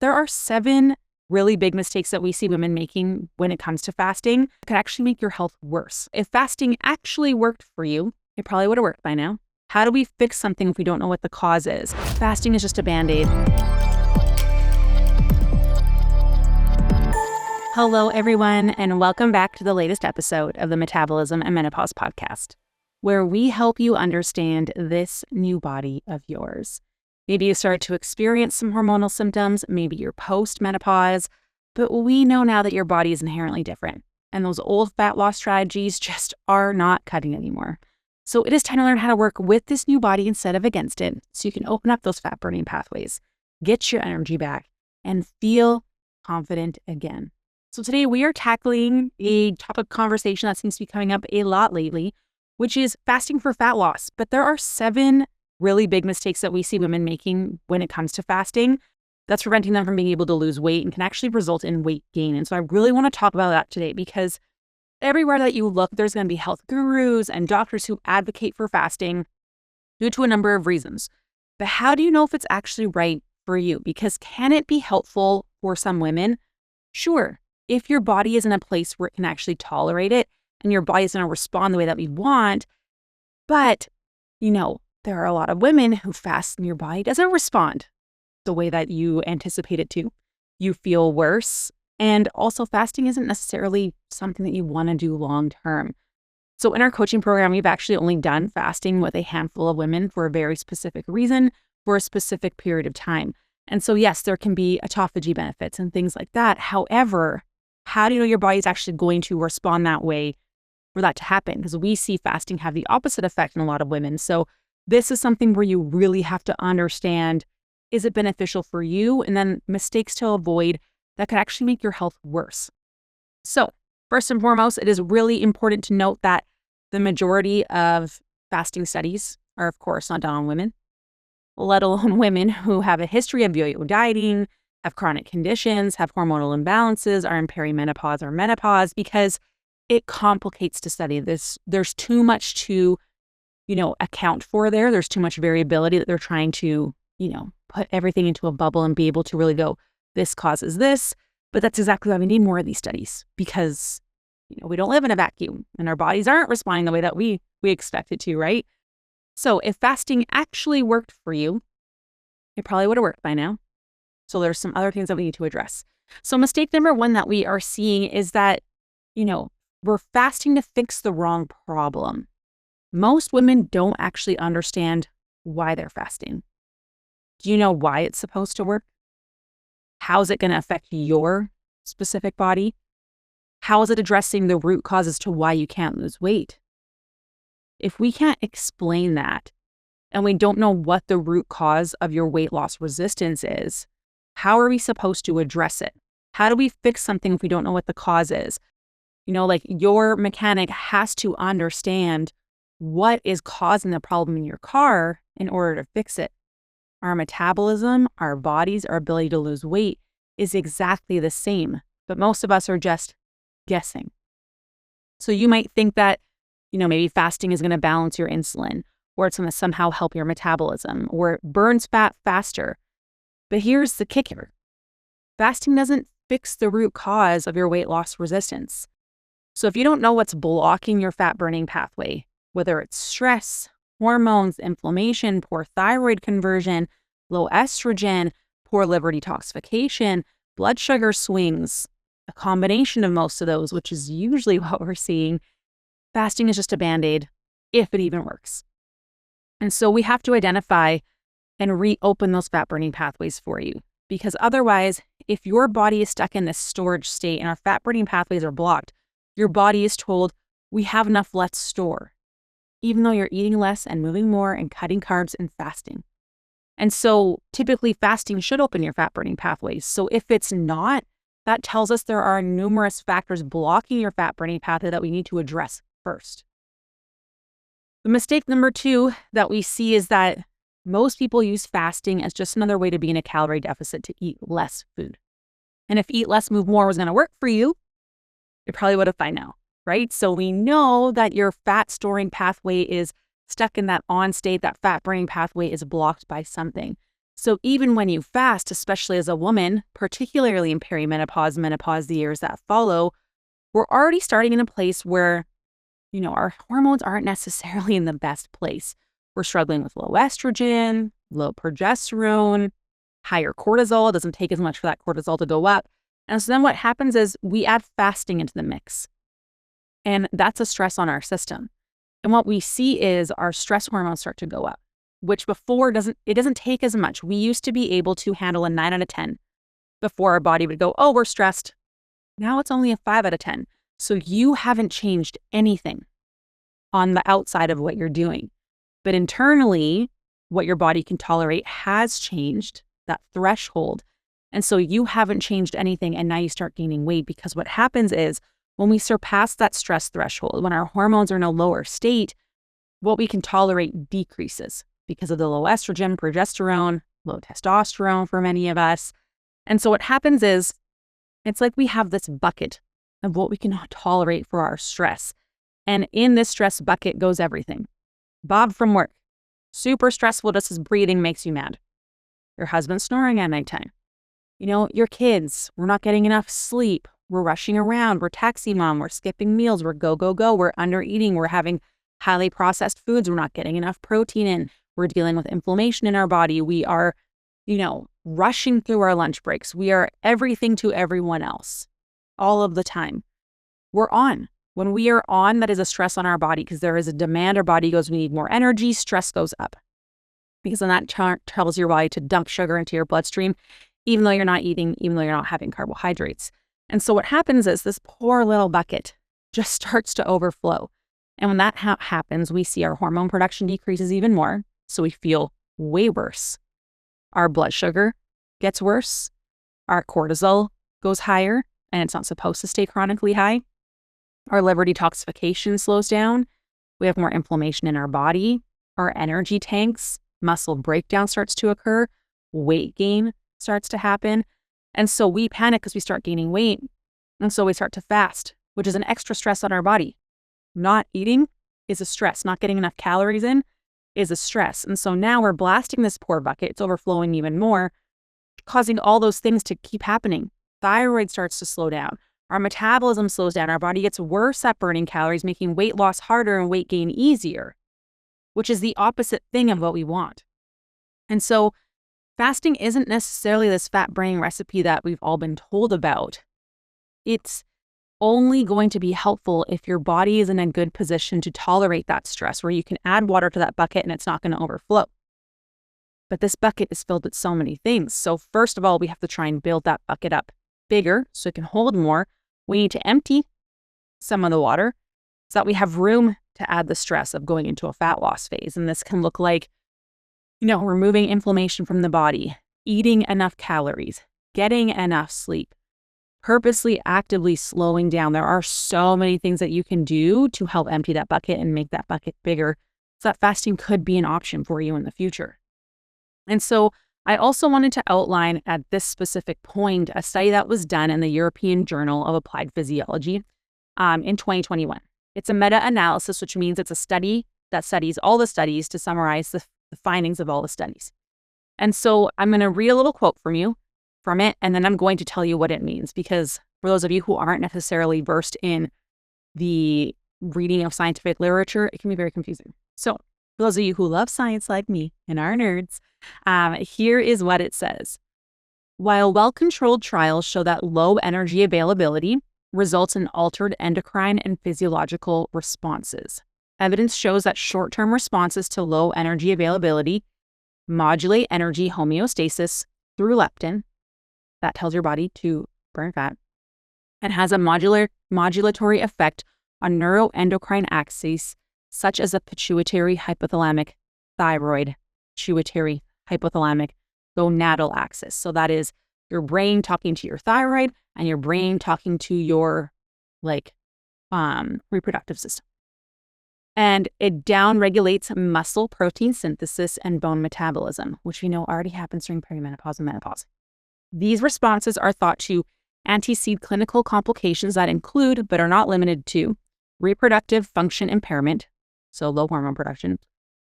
There are 7 really big mistakes that we see women making when it comes to fasting that could actually make your health worse. If fasting actually worked for you, it probably would have worked by now. How do we fix something if we don't know what the cause is? Fasting is just a Band-Aid. Hello, everyone, and welcome back to the latest episode of the Metabolism and Menopause podcast, where we help you understand this new body of yours. Maybe you started to experience some hormonal symptoms, maybe you're post-menopause, but we know now that your body is inherently different, and those old fat loss strategies just are not cutting anymore. So it is time to learn how to work with this new body instead of against it, so you can open up those fat-burning pathways, get your energy back, and feel confident again. So today we are tackling a topic conversation that seems to be coming up a lot lately, which is fasting for fat loss. But there are 7 really big mistakes that we see women making when it comes to fasting that's preventing them from being able to lose weight and can actually result in weight gain. And so I really want to talk about that today, because everywhere that you look, there's going to be health gurus and doctors who advocate for fasting due to a number of reasons. But how do you know if it's actually right for you? Because can it be helpful for some women? Sure. If your body is in a place where it can actually tolerate it and your body is going to respond the way that we want. But, there are a lot of women who fast and your body doesn't respond the way that you anticipate it to. You feel worse. And also, fasting isn't necessarily something that you want to do long term. So in our coaching program, we've actually only done fasting with a handful of women for a very specific reason, for a specific period of time. And so, yes, there can be autophagy benefits and things like that. However, how do you know your body is actually going to respond that way for that to happen? Because we see fasting have the opposite effect in a lot of women. So this is something where you really have to understand, is it beneficial for you? And then mistakes to avoid that could actually make your health worse. So first and foremost, it is really important to note that the majority of fasting studies are, of course, not done on women, let alone women who have a history of yo-yo dieting, have chronic conditions, have hormonal imbalances, are in perimenopause or menopause, because it complicates to study this. There's too much to, account for there. There's too much variability that they're trying to, put everything into a bubble and be able to really go, this causes this. But that's exactly why we need more of these studies, because, we don't live in a vacuum and our bodies aren't responding the way that we expect it to, right? So if fasting actually worked for you, it probably would have worked by now. So there's some other things that we need to address. So mistake number 1 that we are seeing is that, we're fasting to fix the wrong problem. Most women don't actually understand why they're fasting. Do you know why it's supposed to work? How is it going to affect your specific body? How is it addressing the root causes to why you can't lose weight? If we can't explain that, and we don't know what the root cause of your weight loss resistance is, how are we supposed to address it? How do we fix something if we don't know what the cause is? Your mechanic has to understand what is causing the problem in your car in order to fix it. Our metabolism, our bodies, our ability to lose weight is exactly the same, but most of us are just guessing. So you might think that, maybe fasting is going to balance your insulin, or it's going to somehow help your metabolism, or it burns fat faster. But here's the kicker. Fasting doesn't fix the root cause of your weight loss resistance. So if you don't know what's blocking your fat burning pathway, whether it's stress, hormones, inflammation, poor thyroid conversion, low estrogen, poor liver detoxification, blood sugar swings, a combination of most of those, which is usually what we're seeing, fasting is just a Band-Aid, if it even works. And so we have to identify and reopen those fat burning pathways for you. Because otherwise, if your body is stuck in this storage state and our fat burning pathways are blocked, your body is told, we have enough, let's store, even though you're eating less and moving more and cutting carbs and fasting. And so typically fasting should open your fat burning pathways. So if it's not, that tells us there are numerous factors blocking your fat burning pathway that we need to address first. The mistake number 2 that we see is that most people use fasting as just another way to be in a calorie deficit to eat less food. And if eat less, move more was going to work for you, it probably would have by now, right? So we know that your fat storing pathway is stuck in that on state, that fat burning pathway is blocked by something. So even when you fast, especially as a woman, particularly in perimenopause, menopause, the years that follow, we're already starting in a place where, our hormones aren't necessarily in the best place. We're struggling with low estrogen, low progesterone, higher cortisol. It doesn't take as much for that cortisol to go up. And so then what happens is we add fasting into the mix. And that's a stress on our system. And what we see is our stress hormones start to go up, which before doesn't take as much. We used to be able to handle a 9 out of 10 before our body would go, oh, we're stressed. Now it's only a 5 out of 10. So you haven't changed anything on the outside of what you're doing. But internally, what your body can tolerate has changed, that threshold. And so you haven't changed anything, and now you start gaining weight, because what happens is when we surpass that stress threshold, when our hormones are in a lower state, what we can tolerate decreases because of the low estrogen, progesterone, low testosterone for many of us. And so what happens is it's like we have this bucket of what we can tolerate for our stress. And in this stress bucket goes everything. Bob from work, super stressful, just his breathing makes you mad. Your husband snoring at nighttime. Your kids, we're not getting enough sleep. We're rushing around. We're taxi mom. We're skipping meals. We're go, go, go. We're under eating. We're having highly processed foods. We're not getting enough protein in. We're dealing with inflammation in our body. We are, rushing through our lunch breaks. We are everything to everyone else all of the time. We're on. When we are on, that is a stress on our body, because there is a demand. Our body goes, we need more energy. Stress goes up, because then that tells your body to dump sugar into your bloodstream, even though you're not eating, even though you're not having carbohydrates. And so what happens is this poor little bucket just starts to overflow. And when that happens, we see our hormone production decreases even more. So we feel way worse. Our blood sugar gets worse. Our cortisol goes higher, and it's not supposed to stay chronically high. Our liver detoxification slows down. We have more inflammation in our body. Our energy tanks, muscle breakdown starts to occur. Weight gain starts to happen. And so we panic because we start gaining weight. And so we start to fast, which is an extra stress on our body. Not eating is a stress. Not getting enough calories in is a stress. And so now we're blasting this poor bucket. It's overflowing even more, causing all those things to keep happening. Thyroid starts to slow down. Our metabolism slows down. Our body gets worse at burning calories, making weight loss harder and weight gain easier, which is the opposite thing of what we want. And so fasting isn't necessarily this fat burning recipe that we've all been told about. It's only going to be helpful if your body is in a good position to tolerate that stress, where you can add water to that bucket and it's not going to overflow. But this bucket is filled with so many things. So first of all, we have to try and build that bucket up bigger so it can hold more. We need to empty some of the water so that we have room to add the stress of going into a fat loss phase. And this can look like, removing inflammation from the body, eating enough calories, getting enough sleep, purposely, actively slowing down. There are so many things that you can do to help empty that bucket and make that bucket bigger, so that fasting could be an option for you in the future. And so I also wanted to outline at this specific point a study that was done in the European Journal of Applied Physiology in 2021. It's a meta-analysis, which means it's a study that studies all the studies to summarize the findings of all the studies. And so I'm going to read a little quote from it, and then I'm going to tell you what it means, because for those of you who aren't necessarily versed in the reading of scientific literature, it can be very confusing. So for those of you who love science like me and are nerds, here is what it says. While well-controlled trials show that low energy availability results in altered endocrine and physiological responses, evidence shows that short-term responses to low energy availability modulate energy homeostasis through leptin, that tells your body to burn fat, and has a modulatory effect on neuroendocrine axes such as the pituitary hypothalamic thyroid, pituitary hypothalamic gonadal axis. So that is your brain talking to your thyroid and your brain talking to your reproductive system. And it downregulates muscle protein synthesis and bone metabolism, which we know already happens during perimenopause and menopause. These responses are thought to antecede clinical complications that include, but are not limited to, reproductive function impairment, so low hormone production,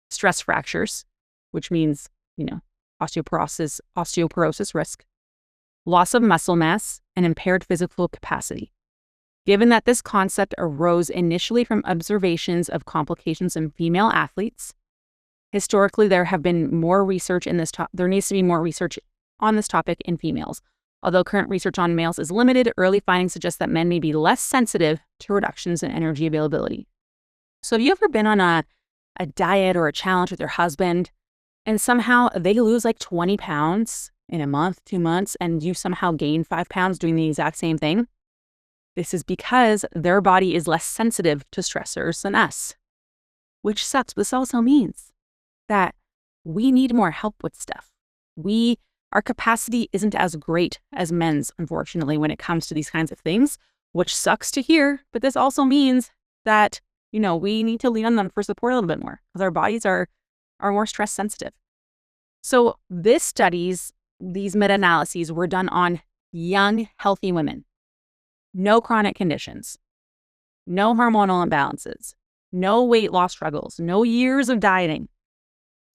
stress fractures, which means, osteoporosis risk, loss of muscle mass, and impaired physical capacity. Given that this concept arose initially from observations of complications in female athletes, historically there have been more research in this there needs to be more research on this topic in females. Although current research on males is limited, early findings suggest that men may be less sensitive to reductions in energy availability. So have you ever been on a diet or a challenge with your husband and somehow they lose like 20 pounds in a month, 2 months, and you somehow gain 5 pounds doing the exact same thing? This is because their body is less sensitive to stressors than us, which sucks. This also means that we need more help with stuff. Our capacity isn't as great as men's, unfortunately, when it comes to these kinds of things, which sucks to hear. But this also means that, we need to lean on them for support a little bit more because our bodies are more stress sensitive. So these meta-analyses were done on young, healthy women. No chronic conditions, no hormonal imbalances, no weight loss struggles, no years of dieting.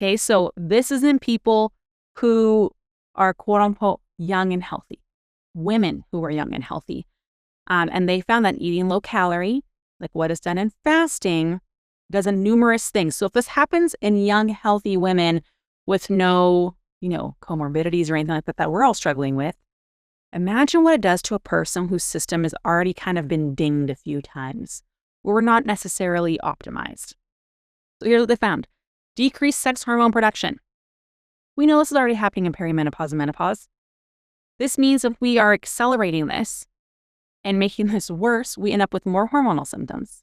Okay, so this is in people who are quote unquote young and healthy, women who are young and healthy. And they found that eating low calorie, like what is done in fasting, does numerous things. So if this happens in young, healthy women with no, comorbidities or anything like that we're all struggling with, imagine what it does to a person whose system has already kind of been dinged a few times, where we're not necessarily optimized. So here's what they found. Decreased sex hormone production. We know this is already happening in perimenopause and menopause. This means if we are accelerating this and making this worse, we end up with more hormonal symptoms,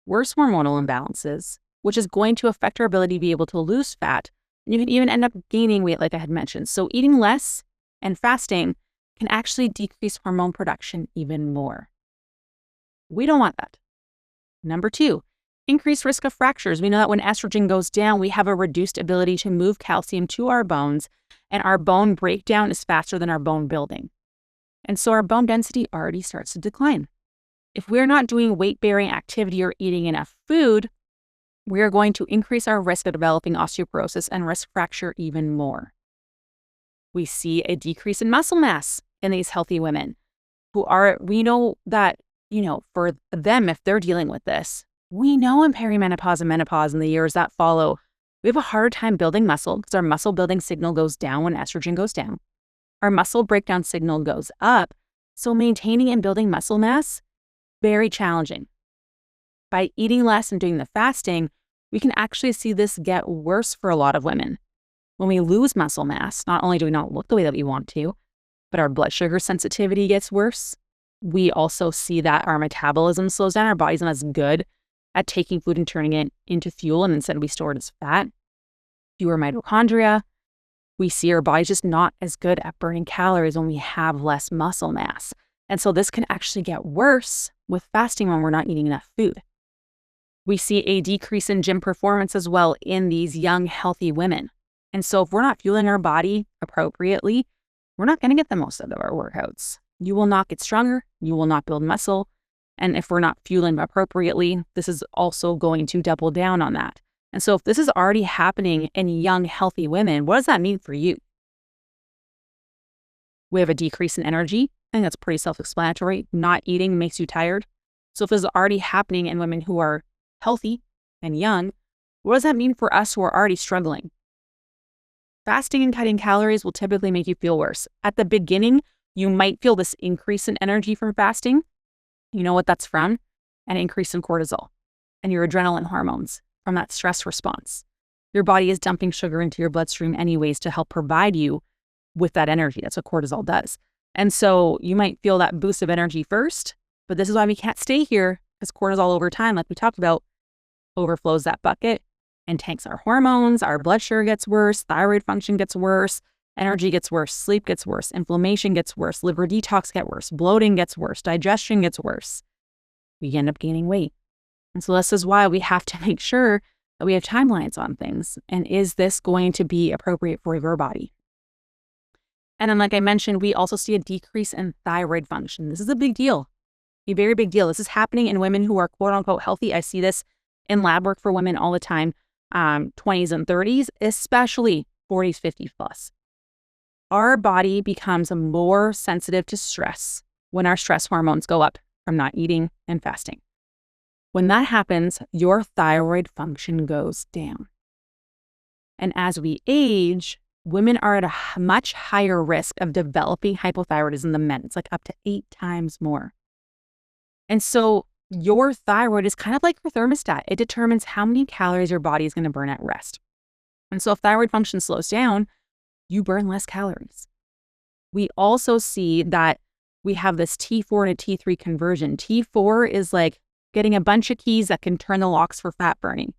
worse hormonal imbalances, which is going to affect our ability to be able to lose fat. And you can even end up gaining weight, like I had mentioned. So eating less and fasting can actually decrease hormone production even more. We don't want that. Number 2, increased risk of fractures. We know that when estrogen goes down, we have a reduced ability to move calcium to our bones, and our bone breakdown is faster than our bone building. And so our bone density already starts to decline. If we're not doing weight-bearing activity or eating enough food, we are going to increase our risk of developing osteoporosis and risk fracture even more. We see a decrease in muscle mass in these healthy women we know that, for them, if they're dealing with this, we know in perimenopause and menopause in the years that follow, we have a harder time building muscle because our muscle building signal goes down when estrogen goes down. Our muscle breakdown signal goes up. So maintaining and building muscle mass, very challenging. By eating less and doing the fasting, we can actually see this get worse for a lot of women. When we lose muscle mass, not only do we not look the way that we want to, but our blood sugar sensitivity gets worse. We also see that our metabolism slows down. Our body's not as good at taking food and turning it into fuel, and instead we store it as fat. Fewer mitochondria. We see our body's just not as good at burning calories when we have less muscle mass. And so this can actually get worse with fasting when we're not eating enough food. We see a decrease in gym performance as well in these young, healthy women. And so if we're not fueling our body appropriately, we're not going to get the most out of our workouts. You will not get stronger. You will not build muscle. And if we're not fueling appropriately, this is also going to double down on that. And so if this is already happening in young, healthy women, what does that mean for you? We have a decrease in energy. I think that's pretty self-explanatory. Not eating makes you tired. So if this is already happening in women who are healthy and young, what does that mean for us who are already struggling? Fasting and cutting calories will typically make you feel worse. At the beginning, you might feel this increase in energy from fasting. You know what that's from? An increase in cortisol and your adrenaline hormones from that stress response. Your body is dumping sugar into your bloodstream anyways to help provide you with that energy. That's what cortisol does. And so you might feel that boost of energy first, but this is why we can't stay here, because cortisol over time, like we talked about, overflows that bucket and tanks our hormones. Our blood sugar gets worse, thyroid function gets worse, energy gets worse, sleep gets worse, inflammation gets worse, liver detox gets worse, bloating gets worse, digestion gets worse. We end up gaining weight. And so this is why we have to make sure that we have timelines on things. And is this going to be appropriate for your body? And then, like I mentioned, we also see a decrease in thyroid function. This is a big deal, a very big deal. This is happening in women who are quote unquote healthy. I see this in lab work for women all the time, 20s and 30s, especially 40s, 50 plus. Our body becomes more sensitive to stress when our stress hormones go up from not eating and fasting. When that happens, your thyroid function goes down. And as we age, women are at a much higher risk of developing hypothyroidism than men. It's like up to 8 times more. And so your thyroid is kind of like your thermostat. It determines how many calories your body is going to burn at rest. And so if thyroid function slows down, you burn less calories. We also see that we have this T4 to T3 conversion. T4 is like getting a bunch of keys that can turn the locks for fat burning.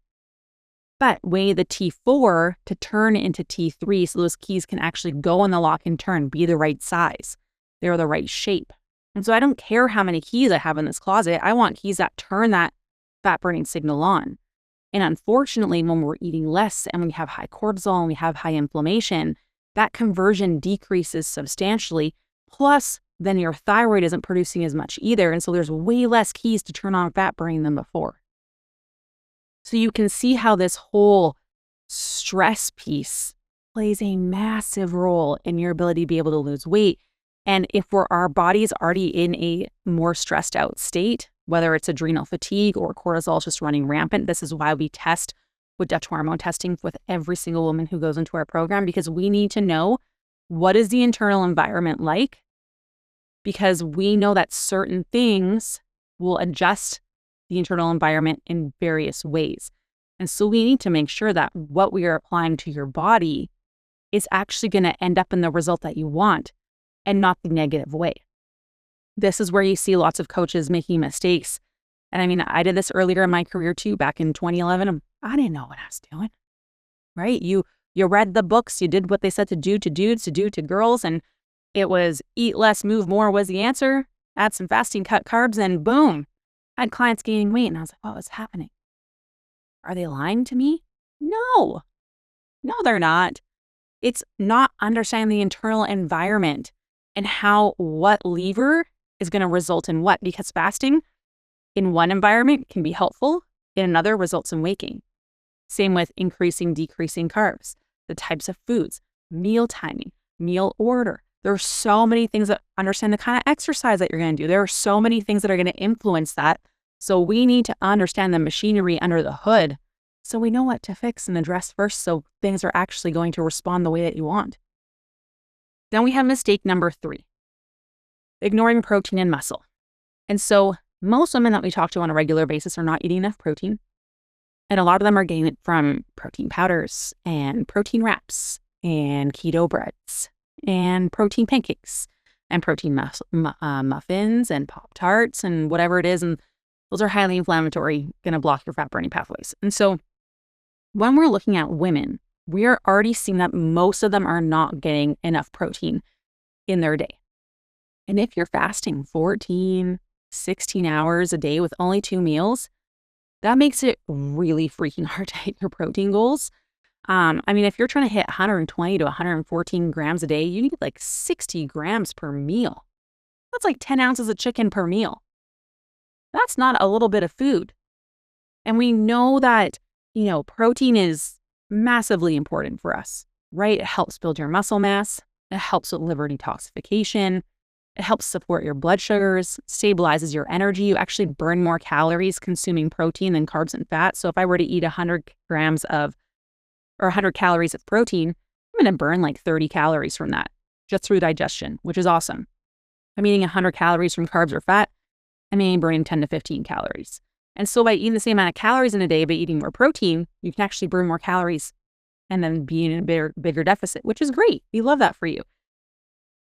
But we need the T4 to turn into T3 so those keys can actually go in the lock and turn, be the right size. They're the right shape. And so I don't care how many keys I have in this closet. I want keys that turn that fat burning signal on. And unfortunately, when we're eating less and we have high cortisol and we have high inflammation, that conversion decreases substantially. Plus, then your thyroid isn't producing as much either. And so there's way less keys to turn on fat burning than before. So you can see how this whole stress piece plays a massive role in your ability to be able to lose weight. And if our body's already in a more stressed out state, whether it's adrenal fatigue or cortisol is just running rampant, this is why we test with Dutch hormone testing with every single woman who goes into our program, because we need to know what is the internal environment like, because we know that certain things will adjust the internal environment in various ways. And so we need to make sure that what we are applying to your body is actually going to end up in the result that you want and not the negative way. This is where you see lots of coaches making mistakes. And I mean, I did this earlier in my career too, back in 2011. I didn't know what I was doing, right? You read the books, you did what they said to do to dudes, to do to girls, and it was eat less, move more was the answer. Add some fasting, cut carbs, and boom, I had clients gaining weight. And I was like, what's happening? Are they lying to me? No, they're not. It's not understanding the internal environment and what lever is going to result in what, because fasting in one environment can be helpful, in another results in weight gain. Same with increasing, decreasing carbs, the types of foods, meal timing, meal order. There are so many things that understand the kind of exercise that you're going to do. There are so many things that are going to influence that. So we need to understand the machinery under the hood so we know what to fix and address first so things are actually going to respond the way that you want. Then we have mistake number 3, ignoring protein and muscle. And so most women that we talk to on a regular basis are not eating enough protein. And a lot of them are getting it from protein powders and protein wraps and keto breads and protein pancakes and protein muffins and Pop-Tarts and whatever it is. And those are highly inflammatory, going to block your fat burning pathways. And so when we're looking at women, we are already seeing that most of them are not getting enough protein in their day. And if you're fasting 14, 16 hours a day with only 2 meals, that makes it really freaking hard to hit your protein goals. I mean, if you're trying to hit 120 to 114 grams a day, you need like 60 grams per meal. That's like 10 ounces of chicken per meal. That's not a little bit of food. And we know that, protein is massively important for us, right? It helps build your muscle mass. It helps with liver detoxification. It helps support your blood sugars, stabilizes your energy. You actually burn more calories consuming protein than carbs and fat. So if I were to eat 100 calories of protein, I'm going to burn like 30 calories from that just through digestion, which is awesome. If I'm eating 100 calories from carbs or fat, I'm only burning 10 to 15 calories. And so by eating the same amount of calories in a day, but eating more protein, you can actually burn more calories and then be in a bigger deficit, which is great. We love that for you.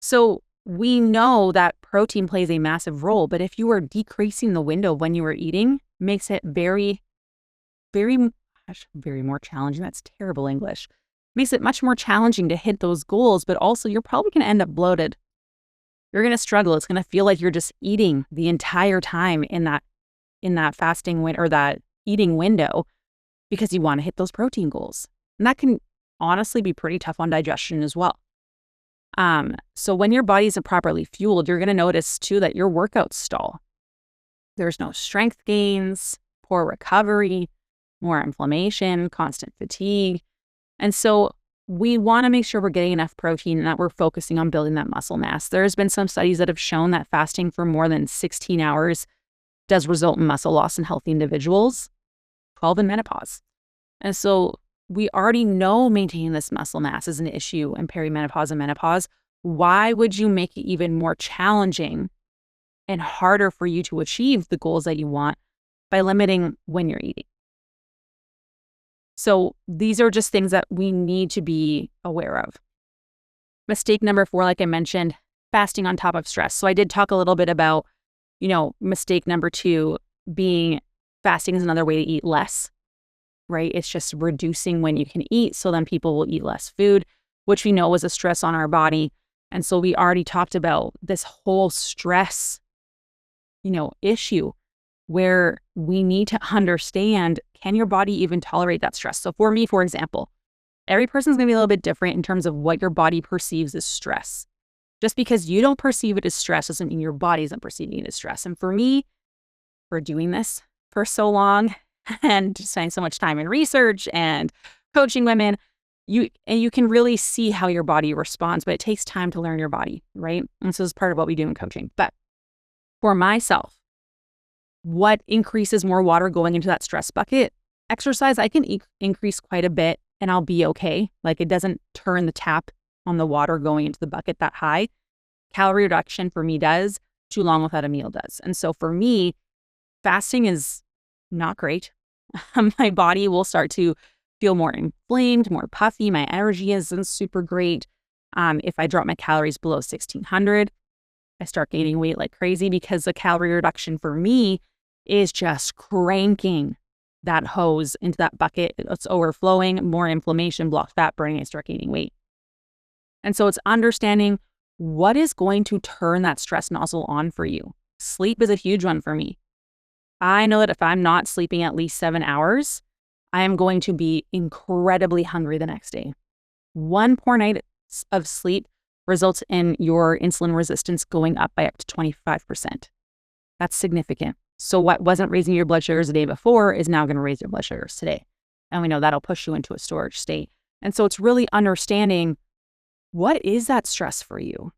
So we know that protein plays a massive role, but if you are decreasing the window when you are eating, makes it very, very more challenging. That's terrible English. Makes it much more challenging to hit those goals, but also you're probably going to end up bloated. You're going to struggle. It's going to feel like you're just eating the entire time in that fasting or that eating window because you want to hit those protein goals. And that can honestly be pretty tough on digestion as well. So when your body isn't properly fueled, you're going to notice too that your workouts stall. There's no strength gains, poor recovery, more inflammation, constant fatigue. And so we want to make sure we're getting enough protein and that we're focusing on building that muscle mass. There's been some studies that have shown that fasting for more than 16 hours does result in muscle loss in healthy individuals, 12 in menopause. And so we already know maintaining this muscle mass is an issue in perimenopause and menopause. Why would you make it even more challenging and harder for you to achieve the goals that you want by limiting when you're eating? So these are just things that we need to be aware of. Mistake number 4, like I mentioned, fasting on top of stress. So I did talk a little bit about, mistake number 2 being fasting is another way to eat less, right? It's just reducing when you can eat. So then people will eat less food, which we know is a stress on our body. And so we already talked about this whole stress, issue where we need to understand, can your body even tolerate that stress? So for me, for example, every person's going to be a little bit different in terms of what your body perceives as stress. Just because you don't perceive it as stress doesn't mean your body isn't perceiving it as stress. And for me, for doing this for so long and spending so much time in research and coaching women, you can really see how your body responds, but it takes time to learn your body, right? And so it's part of what we do in coaching. But for myself, what increases more water going into that stress bucket? Exercise, I can increase quite a bit and I'll be okay. Like it doesn't turn the tap on the water going into the bucket that high. Calorie reduction for me does. Too long without a meal does. And so for me, fasting is not great. My body will start to feel more inflamed, more puffy. My energy isn't super great. If I drop my calories below 1,600, I start gaining weight like crazy because the calorie reduction for me is just cranking that hose into that bucket. It's overflowing, more inflammation, blocked fat burning, I start gaining weight. And so it's understanding what is going to turn that stress nozzle on for you. Sleep is a huge one for me. I know that if I'm not sleeping at least 7 hours, I am going to be incredibly hungry the next day. One poor night of sleep results in your insulin resistance going up by up to 25%. That's significant. So what wasn't raising your blood sugars the day before is now going to raise your blood sugars today. And we know that'll push you into a storage state. And so it's really understanding, what is that stress for you?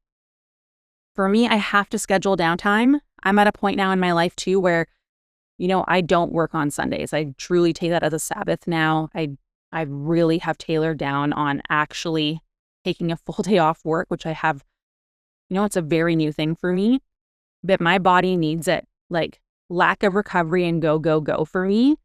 For me, I have to schedule downtime. I'm at a point now in my life too where, I don't work on Sundays. I truly take that as a Sabbath now. I really have tailored down on actually taking a full day off work, which I have, it's a very new thing for me, but my body needs it. Like lack of recovery and go for me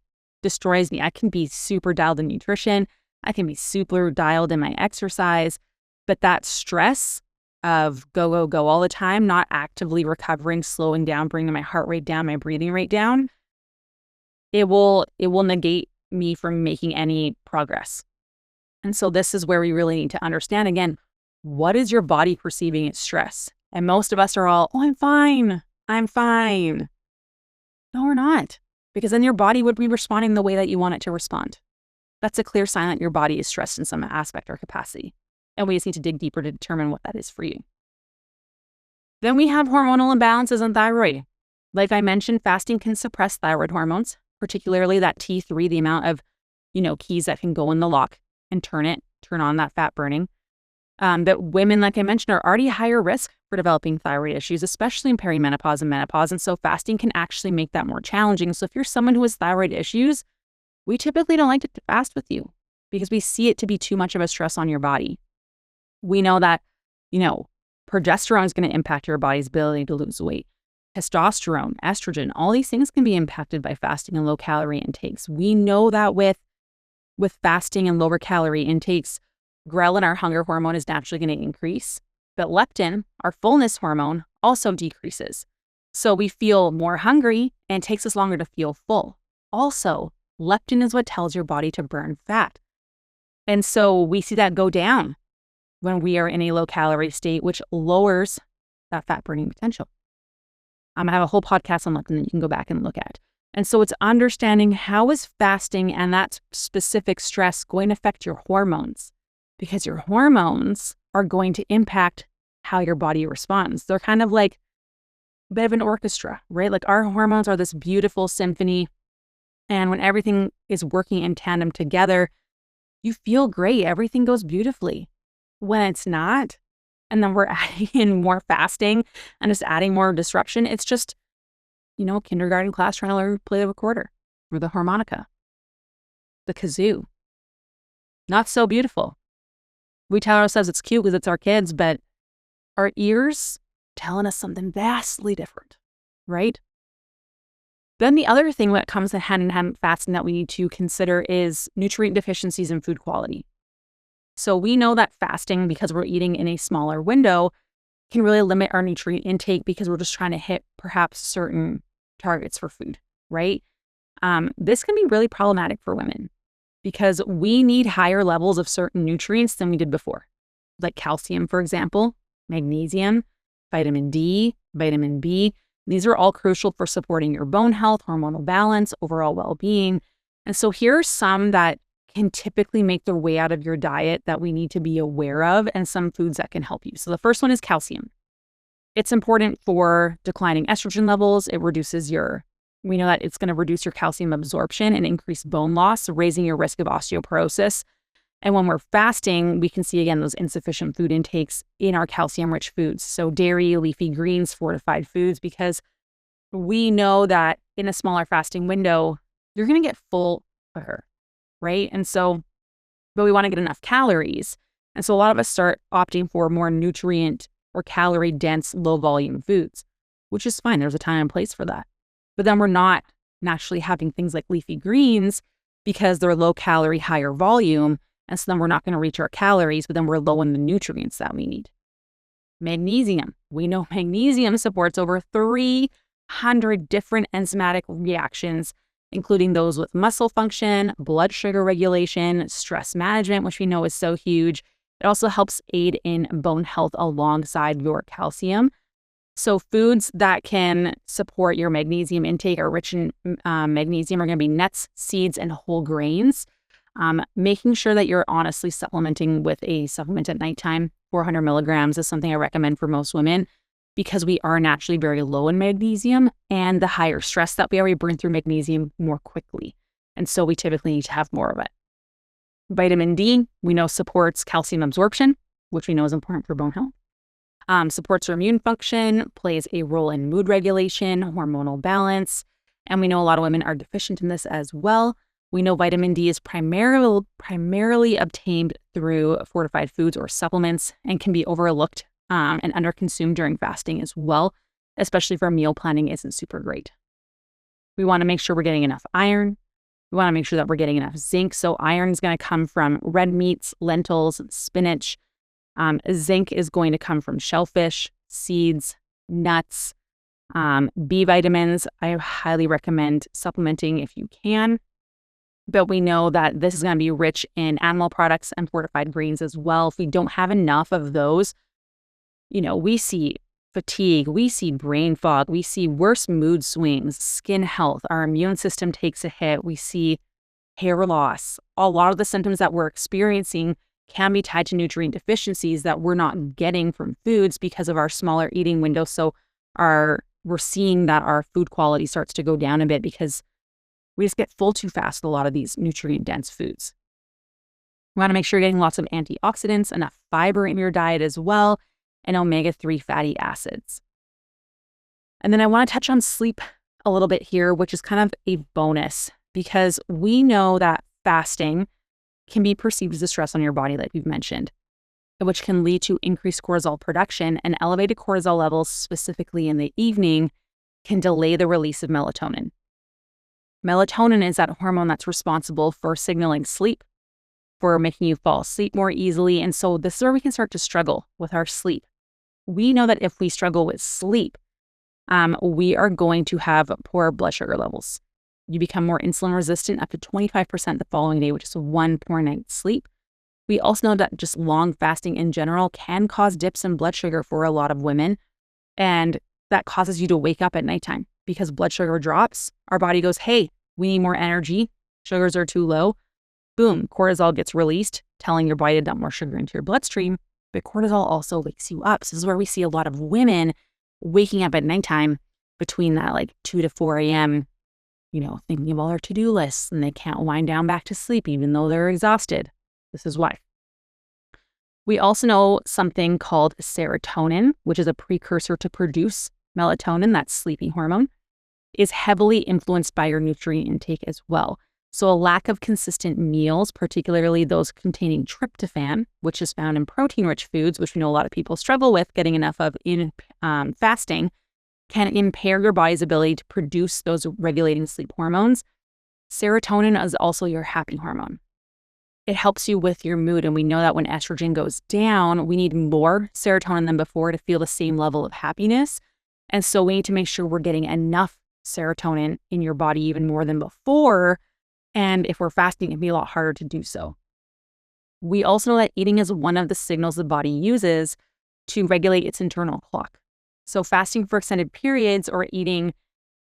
destroys me. I can be super dialed in nutrition. I can be super dialed in my exercise, but that stress of go all the time, not actively recovering, slowing down, bringing my heart rate down, my breathing rate down, it will negate me from making any progress. And so this is where we really need to understand, again, what is your body perceiving as stress? And most of us are all, oh, I'm fine. No, we're not. Because then your body would be responding the way that you want it to respond. That's a clear sign that your body is stressed in some aspect or capacity. And we just need to dig deeper to determine what that is for you. Then we have hormonal imbalances in thyroid. Like I mentioned, fasting can suppress thyroid hormones, particularly that T3, the amount of, keys that can go in the lock and turn on that fat burning. That women, like I mentioned, are already higher risk for developing thyroid issues, especially in perimenopause and menopause. And so fasting can actually make that more challenging. So if you're someone who has thyroid issues, we typically don't like to fast with you because we see it to be too much of a stress on your body. We know that, progesterone is going to impact your body's ability to lose weight. Testosterone, estrogen, all these things can be impacted by fasting and low calorie intakes. We know that with fasting and lower calorie intakes, ghrelin, our hunger hormone, is naturally going to increase, but leptin, our fullness hormone, also decreases. So we feel more hungry and it takes us longer to feel full. Also, leptin is what tells your body to burn fat. And so we see that go down when we are in a low calorie state, which lowers that fat burning potential. I have a whole podcast on leptin that you can go back and look at. And so it's understanding, how is fasting and that specific stress going to affect your hormones? Because your hormones are going to impact how your body responds. They're kind of like a bit of an orchestra, right? Like our hormones are this beautiful symphony. And when everything is working in tandem together, You feel great. Everything goes beautifully. When it's not, and then we're adding in more fasting and just adding more disruption, it's just, kindergarten class trying to learn to play the recorder or the harmonica, the kazoo. Not so beautiful. We tell ourselves it's cute because it's our kids, but our ears telling us something vastly different, right? Then the other thing that comes hand in hand with fasting that we need to consider is nutrient deficiencies in food quality. So we know that fasting, because we're eating in a smaller window, can really limit our nutrient intake because we're just trying to hit perhaps certain targets for food, right? This can be really problematic for women because we need higher levels of certain nutrients than we did before, like calcium, for example, magnesium, vitamin D, vitamin B. These are all crucial for supporting your bone health, hormonal balance, overall well-being. And so here are some that can typically make their way out of your diet that we need to be aware of, and some foods that can help you. So the first one is calcium. It's important for declining estrogen levels. We know that it's going to reduce your calcium absorption and increase bone loss, raising your risk of osteoporosis. And when we're fasting, we can see, again, those insufficient food intakes in our calcium-rich foods. So dairy, leafy greens, fortified foods, because we know that in a smaller fasting window, you're going to get full quicker, right? But we want to get enough calories. And so a lot of us start opting for more nutrient or calorie-dense, low-volume foods, which is fine. There's a time and place for that. But then we're not naturally having things like leafy greens because they're low-calorie, higher volume. And so then we're not going to reach our calories, but then we're low in the nutrients that we need. Magnesium. We know magnesium supports over 300 different enzymatic reactions, including those with muscle function, blood sugar regulation, stress management, which we know is so huge. It also helps aid in bone health alongside your calcium. So foods that can support your magnesium intake or rich in magnesium are going to be nuts, seeds, and whole grains. Making sure that you're honestly supplementing with a supplement at nighttime. 400 milligrams is something I recommend for most women because we are naturally very low in magnesium, and the higher stress that we are, we burn through magnesium more quickly. And so we typically need to have more of it. Vitamin D, we know supports calcium absorption, which we know is important for bone health. Supports our immune function, plays a role in mood regulation, hormonal balance, and we know a lot of women are deficient in this as well. We know vitamin D is primarily obtained through fortified foods or supplements and can be overlooked and underconsumed during fasting as well, especially if our meal planning isn't super great. We want to make sure we're getting enough iron. We want to make sure that we're getting enough zinc. So iron is going to come from red meats, lentils, spinach. Zinc is going to come from shellfish, seeds, nuts, B vitamins. I highly recommend supplementing if you can. But we know that this is going to be rich in animal products and fortified greens as well. If we don't have enough of those, we see fatigue, we see brain fog, we see worse mood swings, skin health, our immune system takes a hit, we see hair loss. A lot of the symptoms that we're experiencing can be tied to nutrient deficiencies that we're not getting from foods because of our smaller eating window. So we're seeing that our food quality starts to go down a bit because we just get full too fast with a lot of these nutrient-dense foods. We want to make sure you're getting lots of antioxidants, enough fiber in your diet as well, and omega-3 fatty acids. And then I want to touch on sleep a little bit here, which is kind of a bonus because we know that fasting can be perceived as a stress on your body, like we've mentioned, which can lead to increased cortisol production, and elevated cortisol levels, specifically in the evening, can delay the release of melatonin. Melatonin is that hormone that's responsible for signaling sleep, for making you fall asleep more easily. And so this is where we can start to struggle with our sleep. We know that if we struggle with sleep, we are going to have poor blood sugar levels. You become more insulin resistant up to 25% the following day, which is one poor night's sleep. We also know that just long fasting in general can cause dips in blood sugar for a lot of women. And that causes you to wake up at nighttime because blood sugar drops. Our body goes, hey, we need more energy. Sugars are too low. Boom, cortisol gets released, telling your body to dump more sugar into your bloodstream. But cortisol also wakes you up. So this is where we see a lot of women waking up at nighttime between that 2 to 4 a.m., thinking of all their to-do lists, and they can't wind down back to sleep even though they're exhausted. This is why. We also know something called serotonin, which is a precursor to produce melatonin, that sleepy hormone, is heavily influenced by your nutrient intake as well. So a lack of consistent meals, particularly those containing tryptophan, which is found in protein-rich foods, which we know a lot of people struggle with getting enough of in fasting, can impair your body's ability to produce those regulating sleep hormones. Serotonin is also your happy hormone. It helps you with your mood, and we know that when estrogen goes down, we need more serotonin than before to feel the same level of happiness. And so we need to make sure we're getting enough serotonin in your body even more than before. And if we're fasting, it can be a lot harder to do so. We also know that eating is one of the signals the body uses to regulate its internal clock. So fasting for extended periods or eating,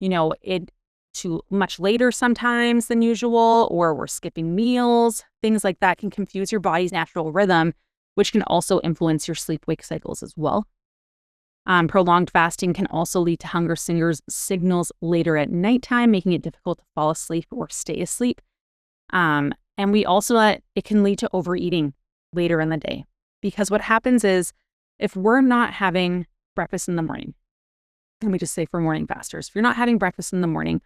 it to much later sometimes than usual, or we're skipping meals, things like that can confuse your body's natural rhythm, which can also influence your sleep-wake cycles as well. Prolonged fasting can also lead to hunger signals later at nighttime, making it difficult to fall asleep or stay asleep. And we also know that it can lead to overeating later in the day, because what happens is if we're not having breakfast in the morning, let me just say for morning fasters, if you're not having breakfast in the morning,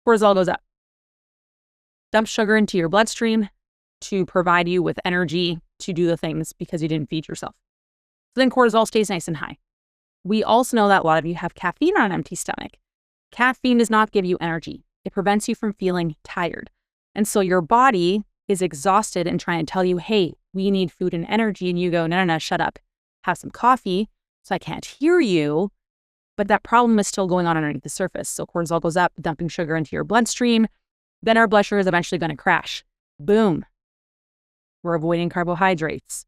cortisol goes up. Dump sugar into your bloodstream to provide you with energy to do the things because you didn't feed yourself. So then cortisol stays nice and high. We also know that a lot of you have caffeine on an empty stomach. Caffeine does not give you energy. It prevents you from feeling tired. And so your body is exhausted and trying to tell you, hey, we need food and energy. And you go, no, shut up. Have some coffee. So I can't hear you. But that problem is still going on underneath the surface. So cortisol goes up, dumping sugar into your bloodstream. Then our blood sugar is eventually going to crash. Boom. We're avoiding carbohydrates.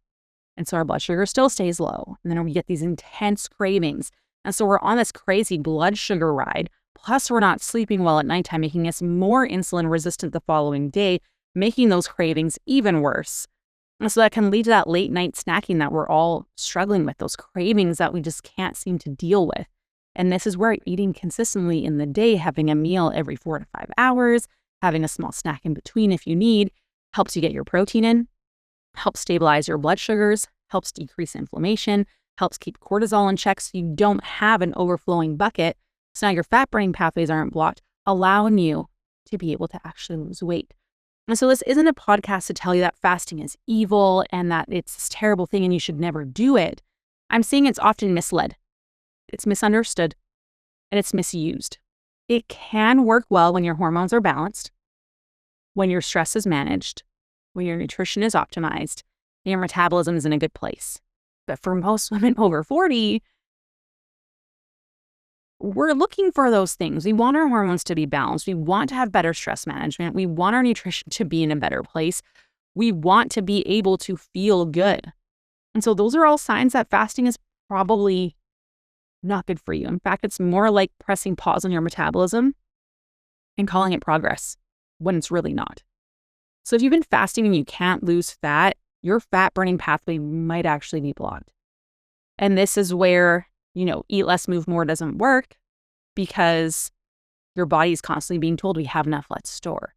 And so our blood sugar still stays low. And then we get these intense cravings. And so we're on this crazy blood sugar ride. Plus, we're not sleeping well at nighttime, making us more insulin resistant the following day, making those cravings even worse. And so that can lead to that late night snacking that we're all struggling with, those cravings that we just can't seem to deal with. And this is where eating consistently in the day, having a meal every 4 to 5 hours, having a small snack in between if you need, helps you get your protein in, helps stabilize your blood sugars, helps decrease inflammation, helps keep cortisol in check so you don't have an overflowing bucket. So now your fat burning pathways aren't blocked, allowing you to be able to actually lose weight. And so this isn't a podcast to tell you that fasting is evil and that it's this terrible thing and you should never do it. I'm saying it's often misled. It's misunderstood and it's misused. It can work well when your hormones are balanced, when your stress is managed, when your nutrition is optimized, and your metabolism is in a good place. But for most women over 40, we're looking for those things. We want our hormones to be balanced. We want to have better stress management. We want our nutrition to be in a better place. We want to be able to feel good. And so those are all signs that fasting is probably not good for you. In fact, it's more like pressing pause on your metabolism and calling it progress when it's really not. So if you've been fasting and you can't lose fat, your fat burning pathway might actually be blocked. And this is where, eat less, move more doesn't work because your body is constantly being told we have enough, let's store.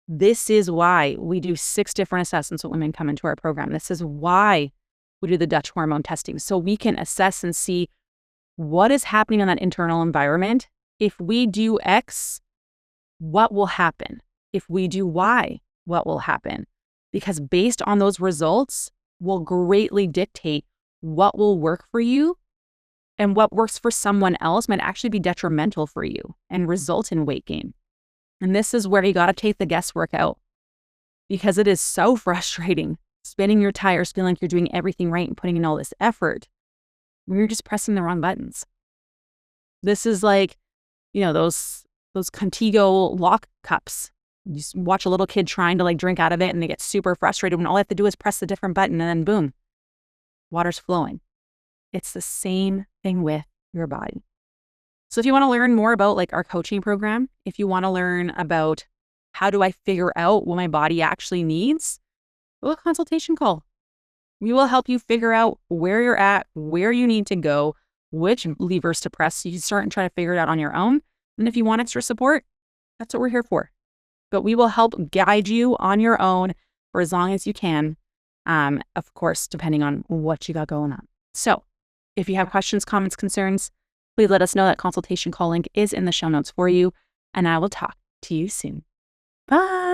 This is why we do 6 different assessments when women come into our program. This is why we do the Dutch hormone testing, so we can assess and see what is happening in that internal environment. If we do X, what will happen? If we do Y, what will happen? Because based on those results will greatly dictate what will work for you, and what works for someone else might actually be detrimental for you and result in weight gain. And this is where you got to take the guesswork out, because it is so frustrating spinning your tires, feeling like you're doing everything right and putting in all this effort when you're just pressing the wrong buttons. This is like, those Contigo lock cups. You just watch a little kid trying to drink out of it and they get super frustrated when all they have to do is press the different button and then boom, water's flowing. It's the same thing with your body. So if you want to learn more about our coaching program, if you want to learn about how do I figure out what my body actually needs, a consultation call. We will help you figure out where you're at, where you need to go, which levers to press so you can start and try to figure it out on your own. And if you want extra support, that's what we're here for. But we will help guide you on your own for as long as you can of course, depending on what you got going on. So if you have questions, comments, concerns, please let us know. That consultation call link is in the show notes for you, and I will talk to you soon. Bye.